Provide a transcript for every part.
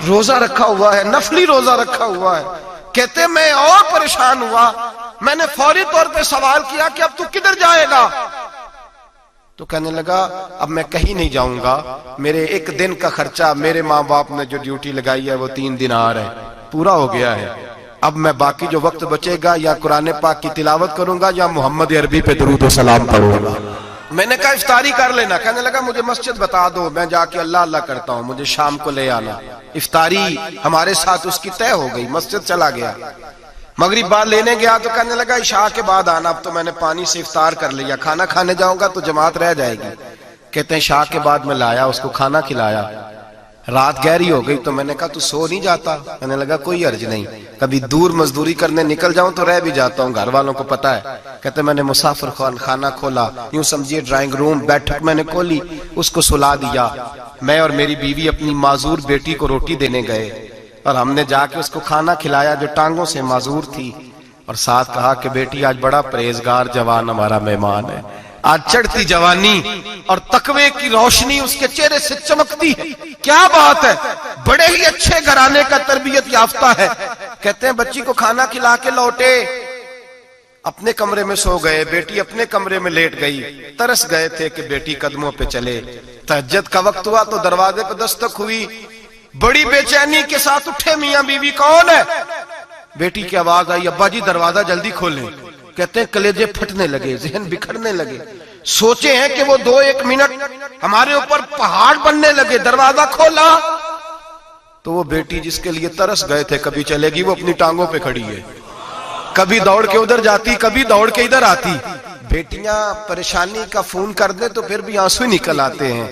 روزہ رکھا ہوا ہے، نفلی روزہ رکھا ہوا ہے. کہتے ہیں میں اور پریشان ہوا، میں نے فوری طور پہ سوال کیا کہ اب تو کدھر جائے گا؟ تو کہنے لگا اب میں کہیں نہیں جاؤں گا، میرے ایک دن کا خرچہ میرے ماں باپ نے جو ڈیوٹی لگائی ہے وہ 3 دینار ہے، پورا ہو گیا ہے. اب میں باقی جو وقت بچے گا یا قرآن پاک کی تلاوت کروں گا یا محمد عربی پہ درود و سلام پڑھوں گا. میں نے کہا افطاری کر لینا. کہنے لگا مجھے مسجد بتا دو، میں جا کے اللہ اللہ کرتا ہوں، مجھے شام کو لے آنا. افطاری ہمارے ساتھ اس کی طے ہو گئی، مسجد چلا گیا. مغرب بعد لینے گیا تو کہنے لگا عشاء کے بعد آنا، اب تو میں نے پانی سے افطار کر لیا، کھانا کھانے جاؤں گا تو جماعت رہ جائے گی. کہتے ہیں عشاء کے بعد میں لایا، اس کو کھانا کھلایا. رات گہری ہو گئی تو میں نے کہا تو سو نہیں جاتا؟ میں نے لگا کوئی عرض نہیں، کبھی دور مزدوری کرنے نکل جاؤں تو رہ بھی جاتا ہوں، گھر والوں کو پتا ہے. کہتے میں نے مسافر خانہ کھولا، یوں سمجھیے ڈرائنگ روم بیٹھک میں نے کھولی، اس کو سلا دیا. میں اور میری بیوی اپنی معذور بیٹی کو روٹی دینے گئے اور ہم نے جا کے اس کو کھانا کھلایا جو ٹانگوں سے معذور تھی، اور ساتھ کہا کہ بیٹی آج بڑا پرہیزگار جوان ہمارا مہمان ہے. آج چڑھتی جوانی اور تقوی کی روشنی اس کے چہرے سے چمکتی ہے. کیا بات ہے، بڑے ہی اچھے گھرانے کا تربیت یافتہ ہے. کہتے ہیں بچی کو کھانا کھلا کے لوٹے، اپنے کمرے میں سو گئے، بیٹی اپنے کمرے میں لیٹ گئی. ترس گئے تھے کہ بیٹی قدموں پہ چلے. تہجد کا وقت ہوا تو دروازے پہ دستک ہوئی. بڑی بے چینی کے ساتھ اٹھے میاں بیوی، کون ہے؟ بیٹی کی آواز آئی ابا جی دروازہ جلدی کھولیں. کہتے ہیں کلیجے پھٹنے لگے، ذہن بکھرنے لگے. سوچے ہیں کہ وہ 2-1 منٹ ہمارے اوپر پہاڑ بننے لگے. دروازہ کھولا تو وہ بیٹی جس کے لیے ترس گئے تھے کبھی چلے گی، وہ اپنی ٹانگوں پہ کھڑی ہے. کبھی دوڑ کے ادھر جاتی، کبھی دوڑ کے ادھر آتی. بیٹیاں پریشانی کا فون کر دیں تو پھر بھی آنسو نکل آتے ہیں،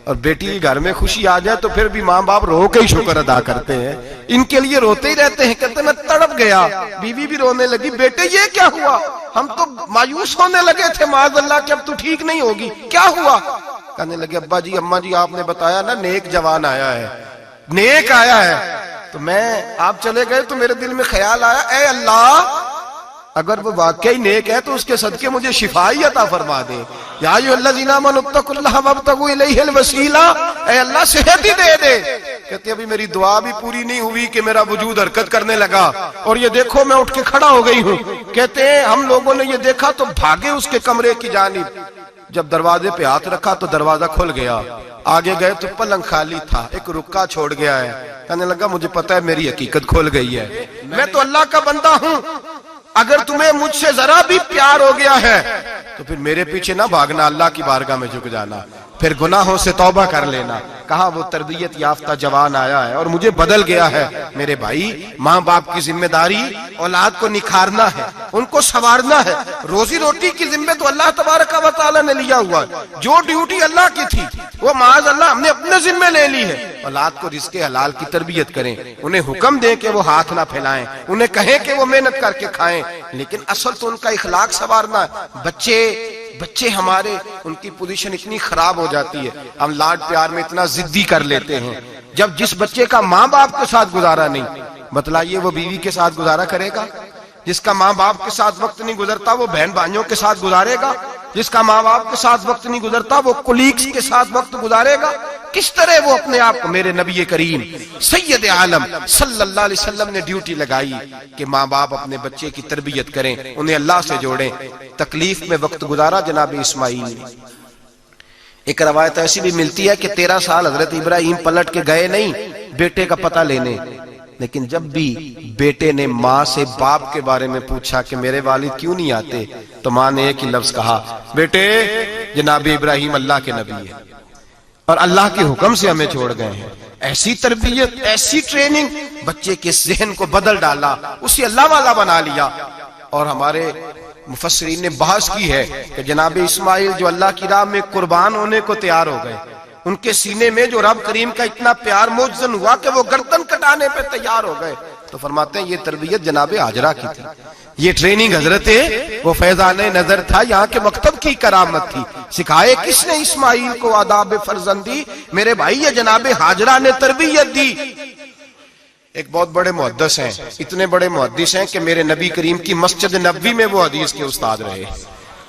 اور بیٹی گھر میں خوشی آ جائے تو پھر بھی ماں باپ رو کے ہی شکر ادا کرتے ہیں. ان کے لیے روتے ہی رہتے ہیں. کہتے ہیں میں تڑپ گیا. بیوی بھی رونے لگی، بیٹے یہ کیا ہوا؟ ہم تو مایوس ہونے لگے تھے معاذ اللہ کہ اب تو ٹھیک نہیں ہوگی، کیا ہوا؟ کہنے لگے ابا جی اماں جی آپ نے بتایا نا نیک جوان آیا ہے، نیک آیا ہے. تو میں آپ چلے گئے تو میرے دل میں خیال آیا اے اللہ اگر وہ واقعی نیک ہے تو اس کے صدقے مجھے شفائی عطا فرما دے. یا ایھا الذین آمنوا اتقوا اللہ وابتغوا الیہ الوسیلہ، اے اللہ صحت ہی دے دے. کہتے ابھی میری دعا بھی پوری نہیں ہوئی کہ میرا وجود حرکت کرنے لگا، اور یہ دیکھو میں اٹھ کے کھڑا ہو گئی ہوں. کہتے ہیں ہم لوگوں نے یہ دیکھا تو بھاگے اس کے کمرے کی جانب. جب دروازے پہ ہاتھ رکھا تو دروازہ کھل گیا. آگے گئے تو پلنگ خالی تھا، ایک رکا چھوڑ گیا ہے. کہنے لگا مجھے پتا ہے میری حقیقت کھل گئی ہے، میں تو اللہ کا بندہ ہوں. اگر تمہیں مجھ سے ذرا بھی پیار ہو گیا ہے تو پھر میرے پیچھے نہ بھاگنا، اللہ کی بارگاہ میں جھک جانا، پھر گناہوں سے توبہ کر لینا. کہا وہ تربیت یافتہ جوان آیا ہے اور مجھے بدل گیا ہے. میرے بھائی ماں باپ کی ذمہ داری اولاد کو نکھارنا ہے، ان کو سنوارنا ہے. روزی روٹی کی ذمہ تو اللہ تبارک و تعالی نے لیا ہوا ہے. جو ڈیوٹی اللہ کی تھی وہ معاذ اللہ ہم نے اپنے ذمہ لے لی ہے. اولاد کو رزق حلال کی تربیت کریں، انہیں حکم دیں کہ وہ ہاتھ نہ پھیلائیں، انہیں کہیں کہ وہ محنت کر کے کھائیں، لیکن اصل تو ان کا اخلاق سنوارنا ہے. بچے ہمارے ان کی پوزیشن اتنی خراب ہو جاتی ہے، ہم لاڈ پیار میں اتنا ضدی کر لیتے ہیں. جب جس بچے کا ماں باپ کے ساتھ گزارا نہیں، بتلائیے وہ بیوی کے ساتھ گزارا کرے گا؟ جس کا ماں باپ کے ساتھ وقت نہیں گزرتا وہ بہن بھائیوں کے ساتھ گزارے گا؟ جس کا ماں باپ کے ساتھ وقت نہیں گزرتا وہ کولیگز کے ساتھ وقت گزارے گا؟ کس طرح وہ اپنے آپ کو، میرے نبی کریم سید عالم صلی اللہ علیہ وسلم نے ڈیوٹی لگائی کہ ماں باپ اپنے بچے کی تربیت کریں، انہیں اللہ سے جوڑیں. تکلیف میں وقت گزارا جناب اسماعیل نے. ایک روایت ایسی بھی ملتی ہے کہ 13 سال حضرت ابراہیم پلٹ کے گئے نہیں بیٹے کا پتہ لینے، لیکن جب بھی بیٹے نے ماں سے باپ کے بارے میں پوچھا کہ میرے والد کیوں نہیں آتے تو ماں نے ایک ہی لفظ کہا، بیٹے جناب ابراہیم اللہ کے نبی ہے اور اللہ کے حکم سے ہمیں چھوڑ گئے ہیں. ایسی تربیت، ایسی ٹریننگ بچے کے ذہن کو بدل ڈالا، اسے اللہ والا بنا لیا. اور ہمارے مفسرین نے بحث کی ہے کہ جناب اسماعیل جو اللہ کی راہ میں قربان ہونے کو تیار ہو گئے، ان کے سینے میں جو رب کریم کا اتنا پیار موجزن ہوا کہ وہ گردن کٹانے پہ تیار ہو گئے. تو فرماتے ہیں یہ تربیت جناب ہاجرہ کی تھی، یہ ٹریننگ حضرت وہ فیضان نظر تھا، یہاں کے مکتب کی کرامت تھی. سکھائے کس نے اسماعیل کو آداب فرزندی؟ میرے بھائی یہ جناب ہاجرہ نے تربیت دی. ایک بہت بڑے محدث ہیں، اتنے بڑے محدث ہیں کہ میرے نبی کریم کی مسجد نبوی میں وہ حدیث کے استاد رہے.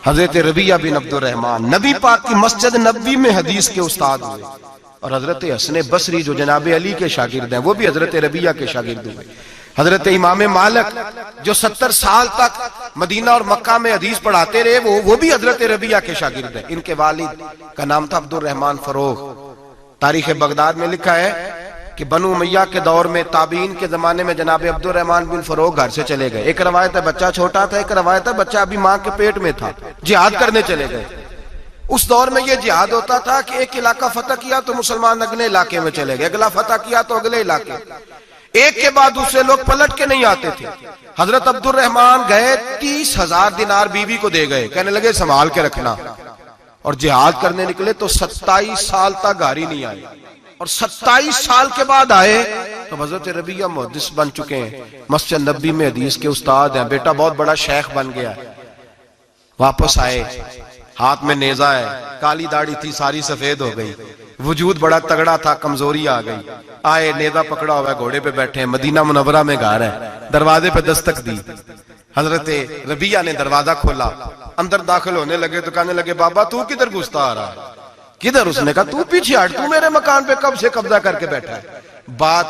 حضرت ربیعہ بن عبد الرحمن نبی پاک کی مسجد نبوی میں حدیث کے استاد ہوئے اور حضرت حسن بصری جو جناب علی کے شاگرد ہیں وہ بھی حضرت ربیہ کے شاگرد ہوئے. حضرت امام مالک جو 70 سال تک مدینہ اور مکہ میں حدیث پڑھاتے رہے وہ بھی حضرت ربیہ کے شاگرد ہیں. ان کے والد کا نام تھا عبد الرحمن فروغ. تاریخ بغداد میں لکھا ہے کہ بنو امیہ کے دور میں تابعین کے زمانے میں جناب عبد الرحمن بن فروغ گھر سے چلے گئے. ایک روایت ہے بچہ چھوٹا تھا, ایک روایت ہے بچہ ابھی ماں کے پیٹ میں تھا, جہاد کرنے چلے گئے. اس دور میں یہ جہاد ہوتا تھا کہ ایک علاقہ فتح کیا تو مسلمان اگلے علاقے میں چلے گئے, اگلا فتح کیا تو اگلے علاقے, ایک کے بعد دوسرے لوگ پلٹ کے نہیں آتے تھے. حضرت عبد الرحمن گئے 30,000 دینار بیوی کو دے گئے, کہنے لگے سنبھال کے رکھنا, اور جہاد کرنے نکلے تو 27 سال تک گھر ہی نہیں آئے, اور 27 سال کے بعد آئے تو حضرت ربیہ محدث بن چکے ہیں, مسجد نبی میں حدیث کے استاد ہیں, بیٹا بہت بڑا شیخ بن گیا. واپس آئے, ہاتھ میں نیزہ ہے, کالی داڑھی تھی ساری سفید ہو گئی, وجود بڑا تگڑا تھا, کمزوری آ گئی. آئے, نیزہ پکڑا ہوا ہے, گھوڑے پہ بیٹھے ہیں, مدینہ منورہ میں گھر ہے, دروازے پہ دستک دی. حضرت ربیہ نے دروازہ کھولا, اندر داخل ہونے لگے تو کہنے لگے بابا تو کدھر گھستا آ رہا ہے؟ کدھر؟ اس نے کہا تو پیچھے ہٹ, تو میرے مکان پہ کب سے قبضہ کر کے بیٹھا ہے. بات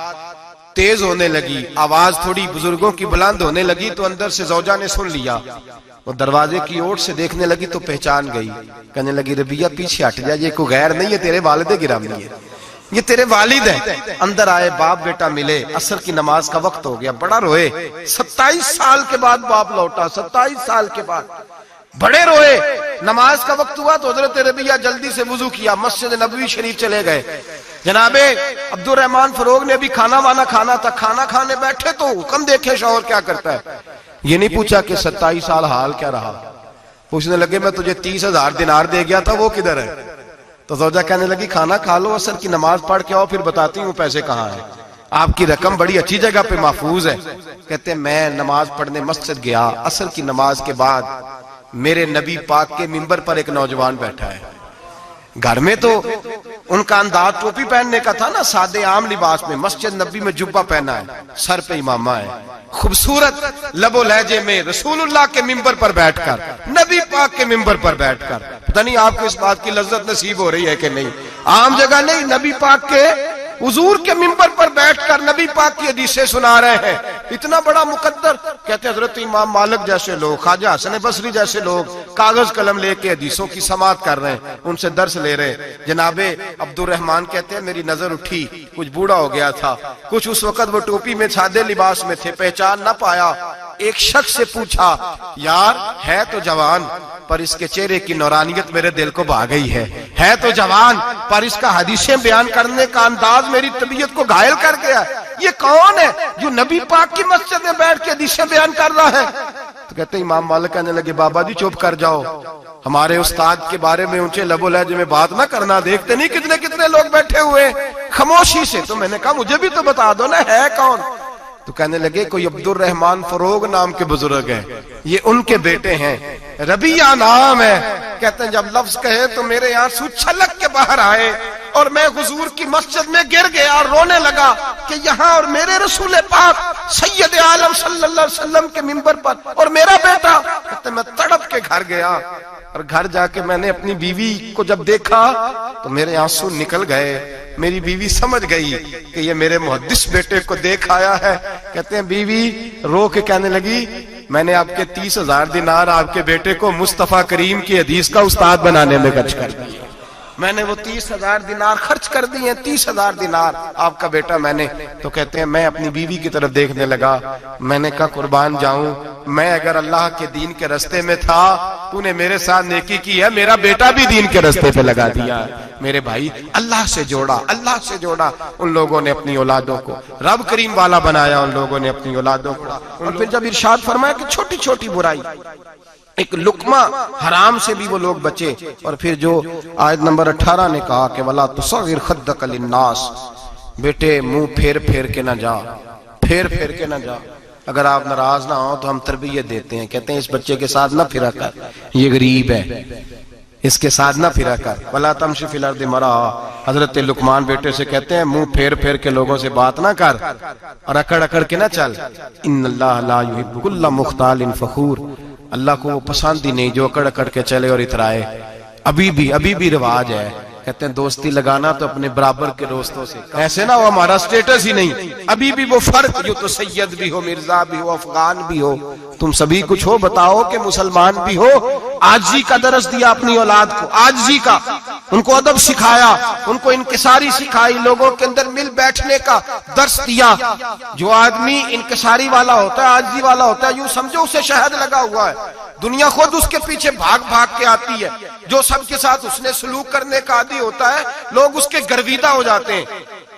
تیز ہونے لگی, آواز تھوڑی بزرگوں کی بلند ہونے لگی تو اندر سے زوجہ نے سن لیا. وہ دروازے کی اوٹ سے دیکھنے لگی تو پہچان گئی, کہنے لگی ربیہ پیچھے ہٹ جا, یہ کوئی غیر نہیں, یہ تیرے والد گرامی ہے, یہ تیرے والد ہیں. اندر آئے, باپ بیٹا ملے, عصر کی نماز کا وقت ہو گیا, بڑا روئے. 27 سال کے بعد باپ لوٹا, 27 سال کے بعد بڑے روئے. نماز کا وقت ہوا تو حضرت ربیہ جلدی سے وضو کیا, مسجد نبوی شریف چلے گئے. جناب عبد الرحمن فروغ نے ابھی کھانا وانا کھانا تھا, کھانا کھانے بیٹھے تو حکم دیکھے شوہر کیا کرتا ہے. یہ نہیں پوچھا کہ 27 سال حال کیا رہا, پوچھنے لگے میں تجھے 30,000 دینار دے گیا تھا, وہ کدھر ہے؟ تو زوجہ کہنے لگی کھانا کھا لو, عصر کی نماز پڑھ کے آؤ, پھر بتاتی ہوں پیسے کہاں ہیں, آپ کی رقم بڑی اچھی جگہ پہ محفوظ ہے. کہتے ہیں میں نماز پڑھنے مسجد گیا, عصر کی نماز کے بعد میرے نبی پاک کے منبر پر ایک نوجوان بیٹھا ہے. گھر میں تو ان کا انداز ٹوپی پہننے کا تھا نا, سادے عام لباس میں, مسجد نبی میں جبہ پہنا ہے, سر پہ امامہ ہے, خوبصورت لب و لہجے میں رسول اللہ کے منبر پر بیٹھ کر, نبی پاک کے منبر پر بیٹھ کر, پتہ نہیں آپ کو اس بات کی لذت نصیب ہو رہی ہے کہ نہیں, عام جگہ نہیں, نبی پاک کے حضور کے منبر پر بیٹھ کر نبی پاک کی حدیثیں سنا رہے ہیں. اتنا بڑا مقدر. کہتے حضرت امام مالک جیسے لوگ, خواجہ حسن بصری جیسے لوگ کاغذ قلم لے کے حدیثوں کی سماعت کر رہے ہیں, ان سے درس لے رہے ہیں. جناب عبد الرحمن کہتے ہیں میری نظر اٹھی, کچھ بوڑھا ہو گیا تھا, کچھ اس وقت وہ ٹوپی میں سادے لباس میں تھے, پہچان نہ پایا. ایک شخص سے پوچھا یار ہے تو جوان پر اس کے چہرے کی نورانیت میرے دل کو بھا گئی ہے تو جوان پر اس کا حدیثیں بیان کرنے کا انداز میری طبیعت کو گھائل کر گیا. یہ کون ہے جو نبی پاک کی مسجد میں بیٹھ کے حدیثیں بیان کر رہا ہے؟ تو کہتے ہیں امام مالک کہنے لگے بابا جی چپ کر جاؤ, ہمارے استاد کے بارے میں اونچے لب و لہجے میں بات نہ کرنا, دیکھتے نہیں کتنے کتنے لوگ بیٹھے ہوئے خاموشی سے. تو میں نے کہا مجھے بھی تو بتا دو نا ہے کون. تو کہنے لگے کوئی عبد الرحمن فروغ نام کے بزرگ ہیں, یہ ان کے بیٹے ہیں, ربیہ نام ہے. کہتے ہیں جب لفظ کہے تو میرے آنسو چھلک کے باہر آئے اور میں حضور کی مسجد میں گر گیا اور رونے لگا کہ یہاں اور میرے رسول پاک سید عالم صلی اللہ علیہ وسلم کے منبر پر اور میرا بیٹا. کہتے میں تڑپ کے گھر گیا اور گھر جا کے میں نے اپنی بیوی کو جب دیکھا تو میرے آنسو نکل گئے. میری بیوی سمجھ گئی کہ یہ میرے محدث بیٹے کو دیکھ آیا ہے. کہتے ہیں بیوی رو کے کہنے لگی میں نے آپ کے 30,000 دینار آپ کے بیٹے کو مصطفیٰ کریم کی حدیث کا استاد بنانے میں خرچ کر دیے. میں نے وہ 30,000 دینار خرچ کر دیے, 30,000 دینار آپ کا بیٹا میں نے. تو کہتے ہیں میں اپنی بیوی کی طرف دیکھنے لگا, میں نے کہا قربان جاؤں, میں اگر اللہ کے دین کے رستے میں تھا تو نے میرے ساتھ نیکی کی ہے, میرا بیٹا بھی دین کے رستے پہ لگا دیا. میرے بھائی اللہ سے جوڑا, اللہ سے جوڑا. ان لوگوں نے اپنی اولادوں کو رب کریم والا بنایا, ان لوگوں نے اپنی اولادوں کو. اور پھر جب ارشاد فرمایا کہ چھوٹی چھوٹی برائی, ایک لقمہ حرام سے بھی وہ لوگ بچے. اور پھر جو آیت نمبر 18 نے کہا کہ وَلَا تُصَغِّرْ خَدَّكَ لِلنَّاسِ, بیٹے منہ پھیر پھیر کے نہ جا, پھیر پھیر کے نہ جا. اگر آپ ناراض نہ ہوں تو ہم تربیت دیتے ہیں, کہتے ہیں اس بچے کے ساتھ نہ پھرا کر, یہ غریب ہے, اس کے ساتھ نہ پھرا کر. وَلَا تَمْشِ فِي الْأَرْضِ مَرَحًا, حضرت لقمان بیٹے سے کہتے ہیں منہ پھیر پھیر کے لوگوں سے بات نہ کر اور اکڑ اکڑ کے نہ چل. إِنَّ اللَّهَ لَا يُحِبُّ كُلَّ مُخْتَالٍ فَخُورٍ, اللہ کو وہ پسند ہی نہیں جو اکڑ اکڑ کے چلے اور اترائے. ابھی بھی رواج ہے کہتے ہیں دوستی لگانا تو اپنے برابر کے دوستوں سے، ایسے نہ وہ ہمارا سٹیٹس ہی نہیں، ابھی بھی وہ فرق، جو تو سید بھی ہو، مرزا بھی ہو، افغان بھی ہو، تم سبھی کچھ ہو، بتاؤ کہ مسلمان بھی ہو۔ عاجزی کا درس دیا اپنی اولاد کو، عاجزی کا، ان کو ادب سکھایا، ان کو انکساری سکھائی، لوگوں کے اندر مل بیٹھنے کا درس دیا۔ جو آدمی انکساری والا ہوتا ہے، عاجزی والا ہوتا ہے، یوں سمجھو اسے شہد لگا ہوا ہے، دنیا خود اس کے پیچھے بھاگ بھاگ کے آتی ہے۔ جو سب کے ساتھ اس نے سلوک کرنے کا عادی ہوتا ہے، لوگ اس کے گرویدہ ہو جاتے ہیں۔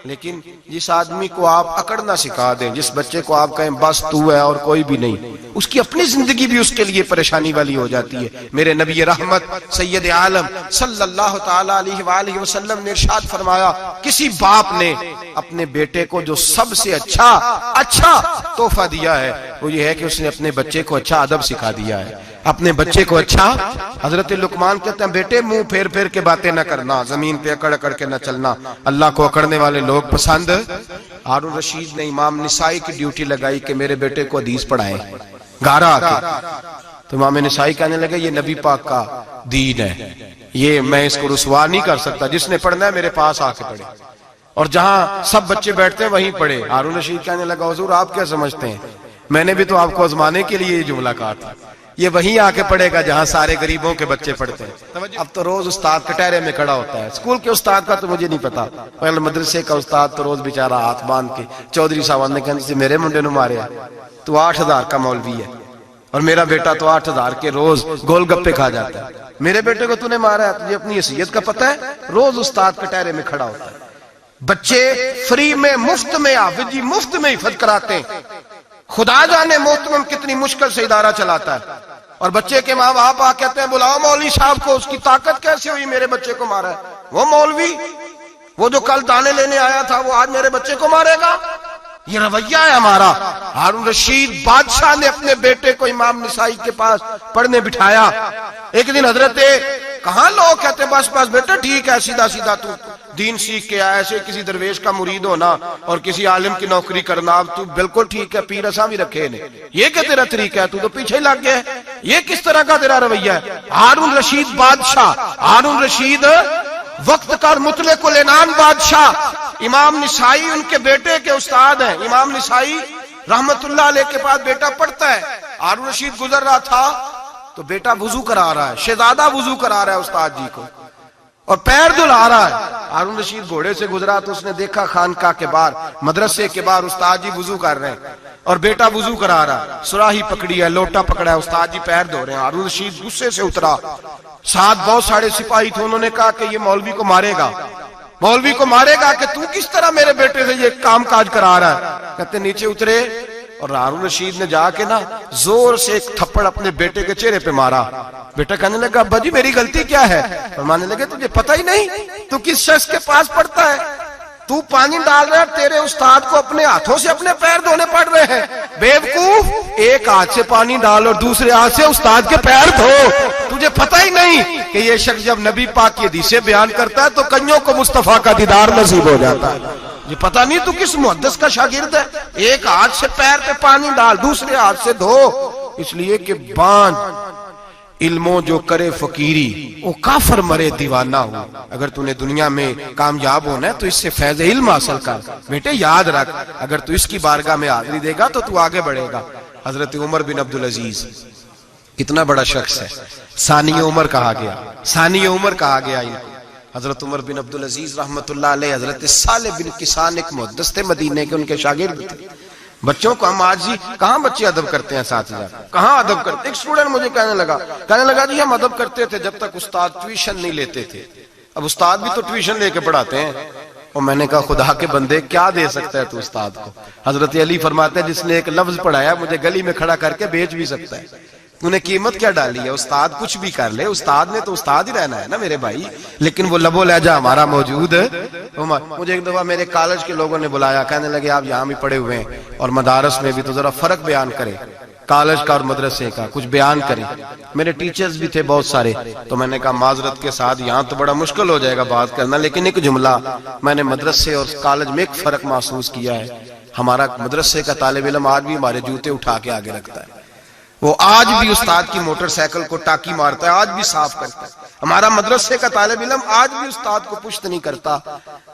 لیکن جس آدمی کو آپ اکڑنا سکھا دیں، جس بچے کو آپ کہیں بس تو ہے اور کوئی بھی نہیں، اس کی اپنی زندگی بھی اس کے لیے پریشانی والی ہو جاتی ہے۔ میرے نبی رحمت سید عالم صلی اللہ تعالی علیہ وآلہ وسلم نے ارشاد فرمایا، کسی باپ نے اپنے بیٹے کو جو سب سے اچھا تحفہ دیا ہے وہ یہ ہے کہ اس نے اپنے بچے کو اچھا ادب سکھا دیا ہے، اپنے بچے کو اچھا۔ حضرت لقمان کہتے ہیں بیٹے منہ پھیر پھیر کے باتیں نہ کرنا، زمین پہ اکڑ اکڑ کے نہ چلنا، اللہ کو اکڑنے والے لوگ پسند۔ ہارون رشید نے امام نسائی کی ڈیوٹی لگائی کہ میرے بیٹے کو حدیث پڑھائیں گارا آ کے، تو امام نسائی کہنے لگے یہ نبی پاک کا دین ہے، یہ میں اس کو رسوا نہیں کر سکتا، جس نے پڑھنا ہے میرے پاس آ کے پڑھے، اور جہاں سب بچے بیٹھتے ہیں وہیں پڑھے۔ ہارون رشید کہنے لگا حضور آپ کیا سمجھتے ہیں، میں نے بھی تو آپ کو آزمانے کے لیے یہ جملہ کہا تھا، یہ وہیں آ کے پڑھے گا جہاں سارے غریبوں کے بچے پڑھتے ہیں۔ اب تو روز استاد کٹہرے میں کھڑا ہوتا ہے، اسکول کے استاد کا تو مجھے نہیں پتا، پہلے مدرسے کا استاد تو روز بیچارہ ہاتھ باندھ کے چودھری صاحب نے کہا میرے منڈے نو مارے تو 8,000 کا مولوی ہے، اور میرا بیٹا تو 8,000 کے روز گول گپے کھا جاتا ہے، میرے بیٹے کو تو نے مارا ہے، تجھے اپنی حیثیت کا پتہ ہے؟ روز استاد کٹہرے میں کھڑا ہوتا ہے۔ بچے فری میں، مفت میں، حافظ جی مفت میں حفظ کراتے ہیں، خدا جانے محترم کتنی مشکل سے ادارہ چلاتا ہے، اور بچے کے ماں باپ آ کہتے ہیں بلاؤ مولوی صاحب کو، اس کی طاقت کیسے ہوئی میرے بچے کو مارا ہے؟ وہ مولوی وہ جو کل دانے لینے آیا تھا وہ آج میرے بچے کو مارے گا؟ یہ رویہ ہے ہمارا۔ ہارون رشید بادشاہ نے اپنے بیٹے کو امام نسائی کے پاس پڑھنے بٹھایا۔ ایک دن حضرت کہاں لوگ کہتے بس بس بیٹا ٹھیک ہے، سیدھا سیدھا تو دین سیکھ کے آیا، ایسے کسی درویش کا مرید ہونا اور کسی عالم کی نوکری کرنا، اب تو بالکل ٹھیک ہے، پیر اساں بھی رکھے نے، یہ کہ تیرا طریقہ ہے، تو تو پیچھے لگ گیا ہے، یہ کس طرح کا تیرا رویہ ہے؟ ہارون رشید بادشاہ، ہارون رشید وقت کا مطلق العنان بادشاہ، امام نسائی ان کے بیٹے کے استاد ہیں، امام نسائی رحمت اللہ علیہ کے پاس بیٹا پڑھتا ہے۔ ہارون رشید گزر رہا تھا تو بیٹا وضو کرا رہا ہے، شہزادہ وضو کرا رہا ہے استاد جی کو، اور پیر دھلا رہا ہے۔ ہارون رشید گھوڑے سے گزرا تو اس نے دیکھا خانقاہ کے باہر، مدرسے کے باہر استاد جی وضو کر رہے ہیں اور بیٹا وضو کرا رہا ہے، سراہی پکڑی ہے، لوٹا پکڑا ہے، استاد جی پیر دھو رہے ہیں۔ ہارون رشید غصے سے اترا، ساتھ بہت سارے سپاہی تھے، انہوں نے کہا کہ یہ مولوی کو مارے گا، مولوی کو مارے گا کہ تو کس طرح میرے بیٹے سے یہ کام کاج کرا رہا ہے؟ کہتے نیچے اترے اور ہارون رشید نے جا کے نا زور سے ایک تھپڑ اپنے بیٹے کے چہرے پہ مارا۔ بیٹا کہنے لگا ابا جی میری غلطی کیا ہے؟ فرمانے لگے تجھے پتہ ہی نہیں تو کس شخص کے پاس پڑھتا ہے؟ تو پانی ڈال رہا ہے، تیرے استاد کو اپنے ہاتھوں سے اپنے پیر دھونے پڑ رہے ہیں، بے وقوف، ایک ہاتھ سے پانی ڈال اور دوسرے ہاتھ سے استاد کے پیر دھو، تجھے پتہ ہی نہیں کہ یہ شخص جب نبی پاک کی حدیثیں بیان کرتا ہے تو کئیوں کو مصطفیٰ کا دیدار نصیب ہو جاتا ہے۔ یہ پتہ نہیں تو کس محدث کا شاگرد ہے، ایک ہاتھ سے پیر پہ پانی ڈال، دوسرے ہاتھ سے دھو، اس لیے کہ بان علموں جو کرے فقیری وہ کافر مرے دیوانہ ہو۔ اگر تو نے دنیا میں کامیاب ہونا ہے تو اس سے فیض علم حاصل کر، بیٹے یاد رکھ، اگر تو اس کی بارگاہ میں حاضری دے گا تو تو آگے بڑھے گا۔ حضرت عمر بن عبدالعزیز کتنا بڑا شخص ہے، ثانی عمر کہا گیا، ثانی عمر کہا گیا ان کو۔ حضرت عمر بن عبدالعزیز رحمت اللہ علیہ، حضرت صالح بن کسان ایک محدث تھے مدینے کے، ان کے شاگرد تھے۔ بچوں کو ہم آج ہی کہاں بچے ادب کرتے ہیں اساتذہ، کہاں ادب کرتے؟ ایک اسٹوڈنٹ مجھے کہنے لگا جی ہم ادب کرتے تھے جب تک استاد ٹیوشن نہیں لیتے تھے، اب استاد بھی تو ٹیوشن لے کے پڑھاتے ہیں۔ اور میں نے کہا خدا کے بندے کیا دے سکتا ہے تو استاد کو؟ حضرت علی فرماتے ہیں جس نے ایک لفظ پڑھایا مجھے گلی میں کھڑا کر کے بیچ بھی سکتا ہے، تو نے قیمت کیا ڈالی ہے؟ استاد کچھ بھی کر لے، استاد نے تو استاد ہی رہنا ہے نا میرے بھائی، لیکن وہ لب و لہجہ ہمارا موجود ہے۔ مجھے ایک دفعہ میرے کالج کے لوگوں نے بلایا، کہنے لگے آپ یہاں بھی پڑھے ہوئے ہیں اور مدارس میں بھی، تو ذرا فرق بیان کریں کالج کا اور مدرسے کا، کچھ بیان کریں۔ میرے ٹیچرز بھی تھے بہت سارے، تو میں نے کہا معذرت کے ساتھ یہاں تو بڑا مشکل ہو جائے گا بات کرنا، لیکن ایک جملہ میں نے مدرسے اور کالج میں ایک فرق محسوس کیا ہے۔ ہمارا مدرسے کا طالب علم آج بھی ہمارے جوتے اٹھا کے آگے رکھتا ہے، وہ آج بھی استاد کی موٹر سائیکل کو ٹاکی مارتا ہے، آج بھی صاف کرتا ہے۔ ہمارا مدرسے کا طالب علم آج بھی استاد کو پشت نہیں کرتا،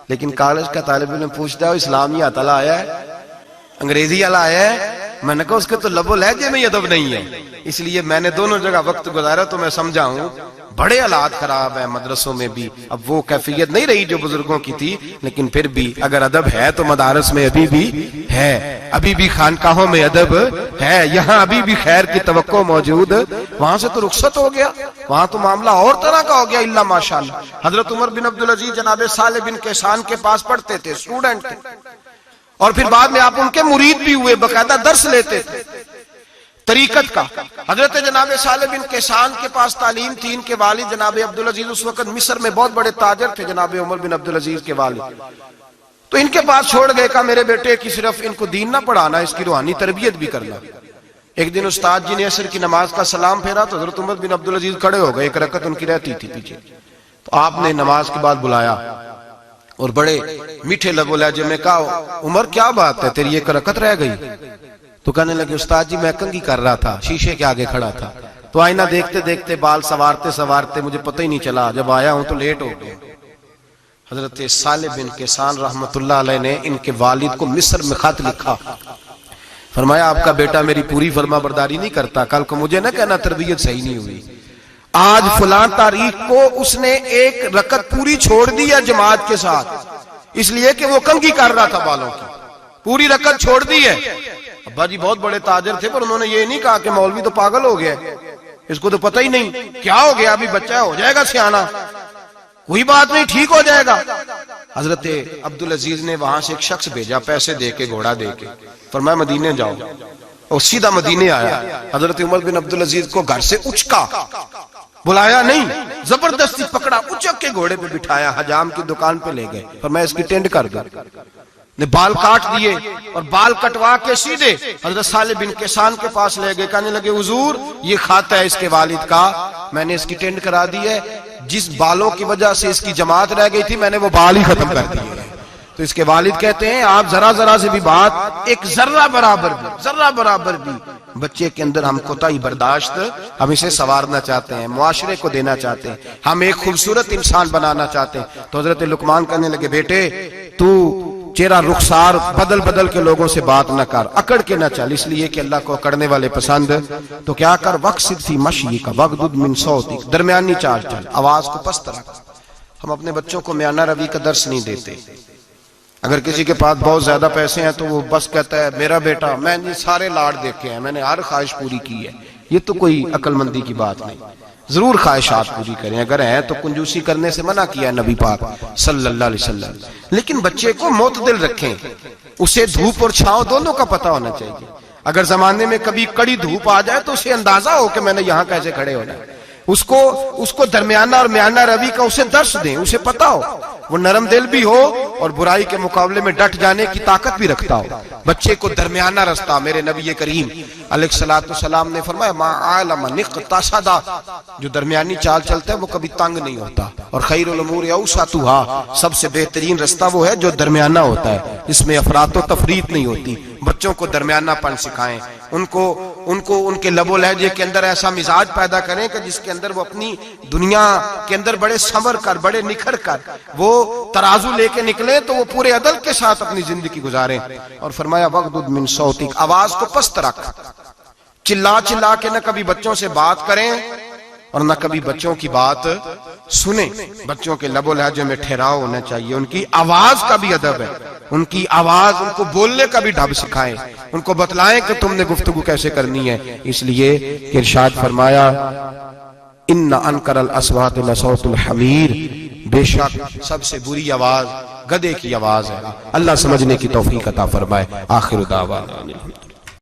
لیکن کالج کا طالب علم پوچھتا ہے اسلامی اطلاع آیا ہے، انگریزی والا آیا ہے؟ میں نے کہا اس کے تو لب و لہجے میں ادب نہیں ہے۔ اس لیے میں نے دونوں جگہ وقت گزارا تو میں سمجھا ہوں بڑے حالات خراب ہیں مدرسوں میں بھی۔ اب وہ کیفیت نہیں رہی جو بزرگوں کی تھی، لیکن پھر بھی اگر ادب ہے تو مدارس میں ابھی بھی ہے، ابھی بھی خانقاہوں میں ادب ہے، یہاں ابھی بھی خیر کی توقع موجود۔ وہاں سے تو رخصت ہو گیا، وہاں تو معاملہ اور طرح کا ہو گیا الا ماشاءاللہ۔ حضرت عمر بن عبدالعزیز جناب صالح بن کیسان کے پاس پڑھتے تھے، اسٹوڈنٹ تھے، اور پھر بعد میں آپ ان کے مرید بھی ہوئے، باقاعدہ درس لیتے تھے طریقت کا۔ حضرت جناب صالح بن کیسان کے پاس تعلیم تھی، ان کے والد جناب عبدالعزیز اس وقت مصر میں بہت بڑے تاجر تھے، جناب عمر بن عبدالعزیز کے والد، تو ان کے پاس چھوڑ گئے، کہا میرے بیٹے کی صرف ان کو دین نہ پڑھانا، اس کی روحانی تربیت بھی کرنا۔ ایک دن استاد جی نے عصر کی نماز کا سلام پھیرا تو حضرت عمر بن عبدالعزیز کھڑے ہو گئے، ایک رکعت ان کی رہتی تھی پیچھے، تو آپ نے نماز کے بعد بلایا اور بڑے میٹھے لب و لہجے میں کہا عمر کیا بات ہے تیری ایک رکعت رہ گئی؟ تو کہنے لگے استاد جی میں کنگھی کر رہا تھا، شیشے کے آگے کھڑا تھا، تو آئینہ دیکھتے دیکھتے بال سوارتے سوارتے مجھے پتہ ہی نہیں چلا، جب آیا ہوں تو لیٹ ہو گیا۔ حضرت صالح بن کیسان رحمت اللہ علیہ نے ان کے والد کو مصر میں خط لکھا، فرمایا آپ کا بیٹا میری پوری فرما برداری نہیں کرتا، کل کو مجھے نہ کہنا تربیت صحیح نہیں ہوئی۔ آج فلاں تاریخ کو اس نے ایک رکعت پوری چھوڑ دی ہے جماعت کے ساتھ، اس لیے کہ وہ کنگھی کر رہا تھا بالوں کی، پوری رکعت چھوڑ دی ہے۔ ابا جی بہت بڑے تاجر تھے، پر انہوں نے یہ نہیں کہا کہ مولوی تو پاگل ہو گیا، اس کو تو پتہ ہی نہیں کیا ہو گیا، ابھی بچہ ہو جائے گا سیانا، کوئی بات نہیں ٹھیک ہو جائے گا۔ حضرت عبدالعزیز نے وہاں سے ایک شخص بھیجا پیسے دے کے، گھوڑا دے کے، فرمایا مدینے جاؤ، اور سیدھا مدینے آیا۔ حضرت عمر بن عبدالعزیز کو گھر سے اچکا، بلایا نہیں، زبردستی پکڑا، اچک کے گھوڑے پہ بٹھایا، حجام کی دکان پہ لے گئے، فرمایا اس کی ٹینڈ کر دو، نے بال کاٹ دیے اور بال کٹوا کے سیدھے حضرت صالح بن کیسان کے پاس لے گئے، کہنے لگے حضور یہ کھاتا ہے اس کے والد کا، میں نے اس کی ٹینڈ کرا دی ہے، جس بالوں کی وجہ سے اس کی جماعت رہ گئی تھی میں نے وہ بال ہی ختم کر دیے۔ تو اس کے والد کہتے ہیں آپ ذرا ذرا سے بھی بات، ایک ذرہ برابر بھی بچے کے اندر ہم کوتاہی برداشت، ہم اسے سنوارنا چاہتے ہیں، معاشرے کو دینا چاہتے ہیں، ہم ایک خوبصورت انسان بنانا چاہتے ہیں۔ تو حضرت لقمان کہنے لگے بیٹے تو چہرہ رخسار بدل بدل کے لوگوں سے بات نہ کر، اکڑ کے نہ چل، اس لیے کہ اللہ کو اکڑنے والے پسند، تو کیا کر وقصد فی مشیک وغضض من صوتک، درمیانی چال چل، آواز کو پست رکھ۔ ہم اپنے بچوں کو میانہ روی کا درس نہیں دیتے۔ اگر کسی کے پاس بہت زیادہ پیسے ہیں تو وہ بس کہتا ہے میرا بیٹا، میں نے سارے لاڑ دیکھے ہیں، میں نے ہر خواہش پوری کی ہے، یہ تو کوئی عقل مندی کی بات نہیں۔ ضرور خواہشات پوری کریں، اگر ہیں تو کنجوسی کرنے سے منع کیا ہے نبی پاک صلی اللہ علیہ وسلم، لیکن بچے کو معتدل رکھیں، اسے دھوپ اور چھاؤں دونوں کا پتہ ہونا چاہیے۔ اگر زمانے میں کبھی کڑی دھوپ آ جائے تو اسے اندازہ ہو کہ میں نے یہاں کیسے کھڑے ہونا ہے، اس کو درمیانہ اور میانہ روی کا اسے درس دیں، اسے پتہ ہو، وہ نرم دل بھی ہو اور برائی کے مقابلے میں ڈٹ جانے کی طاقت بھی رکھتا ہو۔ بچے کو درمیانہ رستہ، میرے نبی کریم علیہ الصلوۃ والسلام نے فرمایا ما عالم اقتصد، جو درمیانی چال چلتا ہے وہ کبھی تنگ نہیں ہوتا، اور خیر الامور اوسطها، سب سے بہترین رستہ وہ ہے جو درمیانہ ہوتا ہے، اس میں افراط و تفریط نہیں ہوتی۔ بچوں کو درمیانہ پن سکھائیں، ان کے لب و لہجے کے اندر ایسا مزاج پیدا کریں کہ جس کے اندر وہ اپنی دنیا کے اندر بڑے سنور کر، بڑے نکھر کر وہ ترازو لے کے نکلیں تو وہ پورے عدل کے ساتھ اپنی زندگی گزاریں۔ اور فرمایا وغضض من صوتک، آواز کو پست رکھ، چلا چلا کے نہ کبھی بچوں سے بات کریں اور نہ کبھی بچوں کی بات سنیں۔ بچوں کے لب و لہجے میں ٹھہراؤ ہونا چاہیے، ان کی آواز کا بھی ادب ہے، ان کی آواز، ان کو بولنے کا بھی ڈھب سکھائیں، ان کو بتلائیں کہ تم نے گفتگو کیسے کرنی ہے۔ اس لیے ارشاد فرمایا ان انکر الاصوات لصوت الحمیر، بے شک سب سے بری آواز گدھے کی آواز ہے۔ اللہ سمجھنے کی توفیق عطا فرمائے۔ آخر دعوانا